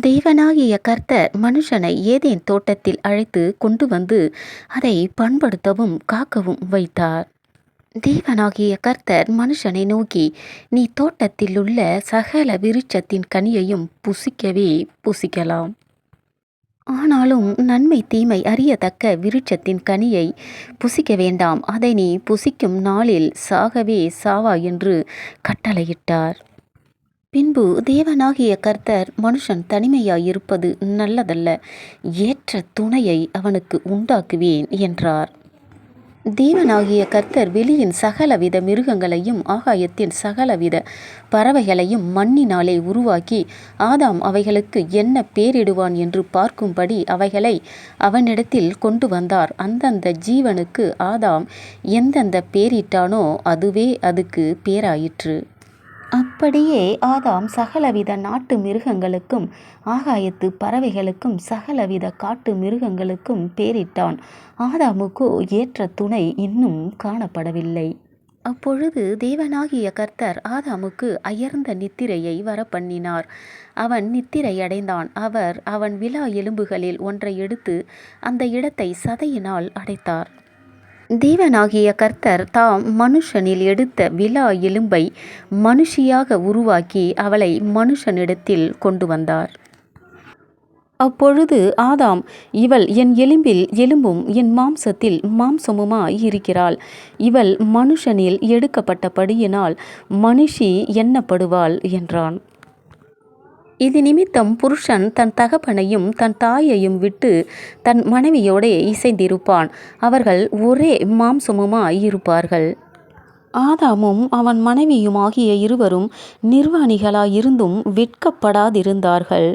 தேவனாகிய கர்த்தர் மனுஷனை ஏதேன் தோட்டத்தில் அழைத்து கொண்டு வந்து அதை பண்படுத்தவும் காக்கவும் வைத்தார். தேவனாகிய கர்த்தர் மனுஷனை நோக்கி, நீ தோட்டத்தில் உள்ள சகல விருட்சத்தின் கனியையும் புசிக்கவே புசிக்கலாம். ஆனாலும் நன்மை தீமை அறியத்தக்க விருட்சத்தின் கனியை புசிக்க வேண்டாம். அதை நீ புசிக்கும் நாளில் சாகவே சாவாய் என்று கட்டளையிட்டார். பின்பு தேவனாகிய கர்த்தர் மனுஷன் தனிமையாயிருப்பது நல்லதல்ல, ஏற்ற துணையை அவனுக்கு உண்டாக்குவேன் என்றார். தேவனாகிய கர்த்தர் வெளியின் சகலவித மிருகங்களையும் ஆகாயத்தின் சகலவித பறவைகளையும் மண்ணினாலே உருவாக்கி, ஆதாம் அவைகளுக்கு என்ன பேரிடுவான் என்று பார்க்கும்படி அவைகளை அவனிடத்தில் கொண்டு வந்தார். அந்தந்த ஜீவனுக்கு ஆதாம் எந்தெந்த பேரிட்டானோ அதுவே அதுக்கு பேராயிற்று. அப்படியே ஆதாம் சகலவித நாட்டு மிருகங்களுக்கும் ஆகாயத்து பறவைகளுக்கும் சகலவித காட்டு மிருகங்களுக்கும் பேரிட்டான். ஆதாமுக்கோ ஏற்ற துணை இன்னும் காணப்படவில்லை. அப்பொழுது தேவனாகிய கர்த்தர் ஆதாமுக்கு அயர்ந்த நித்திரையை வரப்பண்ணினார். அவன் நித்திரையடைந்தான். அவர் அவன் விலா எலும்புகளில் ஒன்றை எடுத்து அந்த இடத்தை சதையினால் அடைத்தார். தேவனாகிய கர்த்தர் தாம் மனுஷனில் எடுத்த விலா எலும்பை மனுஷியாக உருவாக்கி அவளை மனுஷனிடத்தில் கொண்டு வந்தார். அப்பொழுது ஆதாம், இவள் என் எலும்பில் எலும்பும் என் மாம்சத்தில் மாம்சமுமாய் இருக்கிறாள். இவள் மனுஷனில் எடுக்கப்பட்டபடியினால் மனுஷி எண்ணப்படுவாள் என்றான். இது நிமித்தம் புருஷன் தன் தகப்பனையும் தன் தாயையும் விட்டு தன் மனைவியோடே இசைந்திருப்பான், அவர்கள் ஒரே மாம்சமுமாய் இருப்பார்கள். ஆதாமும் அவன் மனைவியுமாகிய இருவரும் நிர்வாணிகளாயிருந்தும் வெட்கப்படாதிருந்தார்கள்.